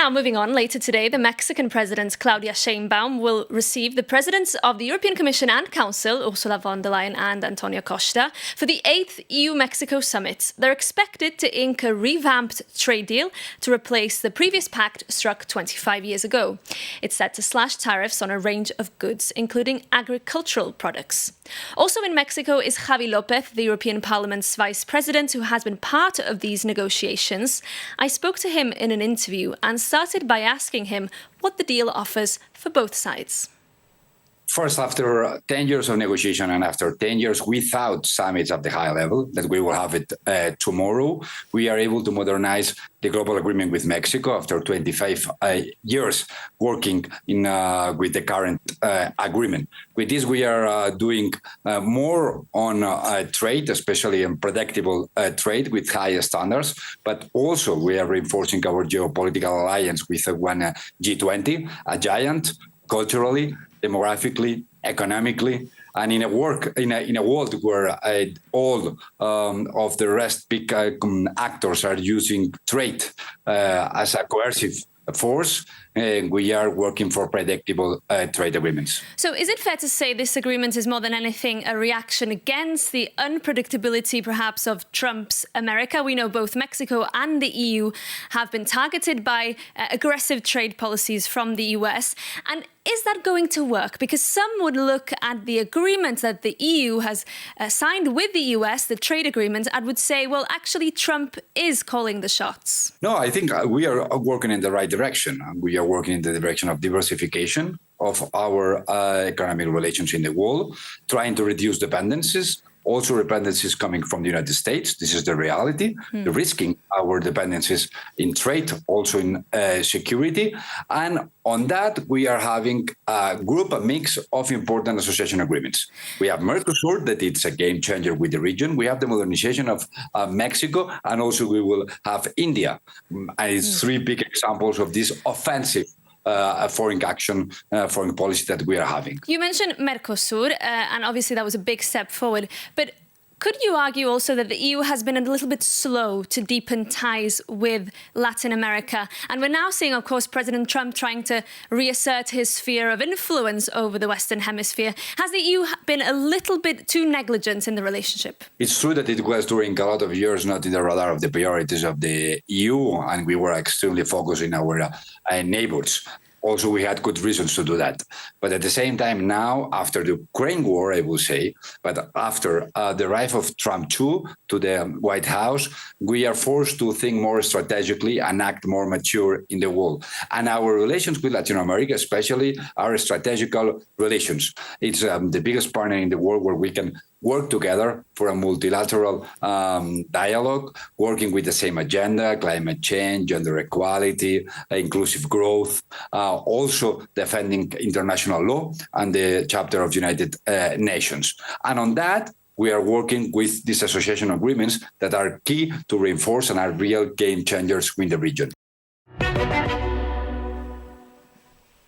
Now, moving on, later today, the Mexican President Claudia Sheinbaum will receive the presidents of the European Commission and Council, Ursula von der Leyen and Antonio Costa, for the 8th EU-Mexico summit. They're expected to ink a revamped trade deal to replace the previous pact struck 25 years ago. It's set to slash tariffs on a range of goods, including agricultural products. Also in Mexico is Javi López, the European Parliament's vice president, who has been part of these negotiations. I spoke to him in an interview and started by asking him what the deal offers for both sides. First, after 10 years of negotiation and after 10 years without summits at the high level, that we will have it tomorrow, we are able to modernize the global agreement with Mexico after 25 years working with the current agreement. With this, we are doing more on trade, especially in predictable trade with higher standards, but also we are reinforcing our geopolitical alliance with one G20, a giant culturally, demographically, economically, and in a world where all of the rest big actors are using trade as a coercive force, we are working for predictable trade agreements. So is it fair to say this agreement is more than anything a reaction against the unpredictability, perhaps, of Trump's America? We know both Mexico and the EU have been targeted by aggressive trade policies from the US. And is that going to work? Because some would look at the agreement that the EU has signed with the US, the trade agreement, and would say, well, actually, Trump is calling the shots. No, I think we are working in the right direction. We are working in the direction of diversification of our economic relations in the world, trying to reduce dependencies. Also dependencies coming from the United States. This is the reality, the risking our dependencies in trade, also in security. And on that, we are having a mix of important association agreements. We have Mercosur, that it's a game changer with the region. We have the modernization of Mexico, and also we will have India. And it's three big examples of this offensive foreign policy that we are having. You mentioned Mercosur, and obviously that was a big step forward. But could you argue also that the EU has been a little bit slow to deepen ties with Latin America? And we're now seeing, of course, President Trump trying to reassert his sphere of influence over the Western Hemisphere. Has the EU been a little bit too negligent in the relationship? It's true that it was during a lot of years not in the radar of the priorities of the EU, and we were extremely focused in our neighbors. Also, we had good reasons to do that. But at the same time now, after the Ukraine war, I will say, but after the rise of Trump II to the White House, we are forced to think more strategically and act more mature in the world. And our relations with Latin America, especially, are strategical relations. It's the biggest partner in the world where we can work together for a multilateral dialogue, working with the same agenda: climate change, gender equality, inclusive growth, also defending international law and the chapter of United Nations. And on that, we are working with these association agreements that are key to reinforce and are real game changers in the region.